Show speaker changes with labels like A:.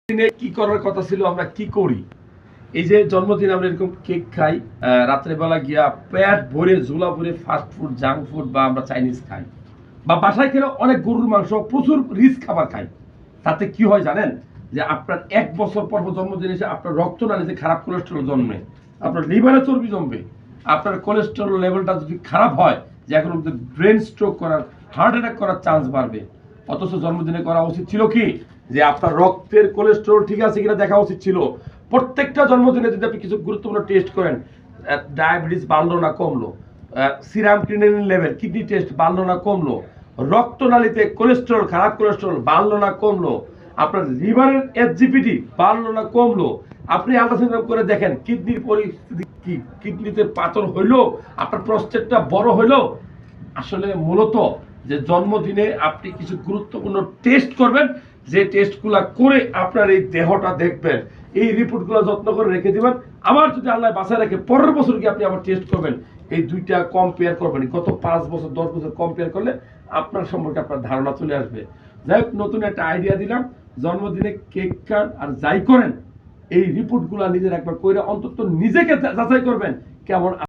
A: দিনে কি করার কথা ছিল আমরা কি করি? এই যে জন্মদিনে আমরা এরকম কেক খাই, রাত্রেবেলা গিয়া পেট ভরে ঝোলা ভরে ফাস্ট ফুড, জাঙ্ক ফুড বা আমরা চাইনিজ খাই, বা বাসায় খেলে অনেক গরুর মাংস, প্রচুর রিচ খাবার খাই। তাতে কি হয় জানেন? যে আপনার ১ বছর পর জন্মদিন এসে আপনার রক্তনালীতে খারাপ কোলেস্টেরল জন্মে, আপনার লিভারে চর্বি জমবে, আপনার কোলেস্টেরল লেভেলটা যদি খারাপ হয়, যে এখন ব্রেন স্ট্রোক করার, হার্ট অ্যাটাক করার চান্স বাড়বে। অথচ জন্মদিনে করা উচিত ছিল কি, যে আপনার রক্তের কোলেস্টেরল ঠিক আছে কিনা দেখা উচিত ছিল। প্রত্যেকটা জন্মদিনে যদি আপনি কিছু গুরুত্বপূর্ণ টেস্ট করেন, ডায়াবেটিস বাড়লো না কমলো, serum creatinine level, kidney test বাড়লো না কমলো, রক্তনালীতে কোলেস্টেরল, খারাপ কোলেস্টেরল বাড়লো না কমলো, আপনার লিভারের এসজিপিটি বাড়লো না কমলো, আপনি আল্ট্রাসাউন্ড করে দেখেন কিডনির পরিস্থিতি কি, কিডনিতে পাথর হইলো, আপনার প্রস্টেটটা বড় হইলো। আসলে মূলত যে জন্মদিনে আপনি কিছু গুরুত্বপূর্ণ টেস্ট করবেন, যে টেস্টগুলো করে আপনার এই দেহটা দেখবেন, এই রিপোর্টগুলো যত্ন করে রেখে দিবেন। আবার যদি আল্লাহ বাঁচায় রাখে পরের বছর কি আপনি আবার টেস্ট করবেন, এই দুইটা কম্পেয়ার করবেন। গত ৫ বছর ১০ বছর কম্পেয়ার করলে আপনার সম্পর্কে আপনার ধারণা চলে আসবে। যাই হোক, নতুন একটা আইডিয়া দিলাম, জন্মদিনে কেক কাট আর যাই করেন, এই রিপোর্টগুলো নিজের একবার কইরা অন্তত নিজেকে যাচাই করবেন কেমন।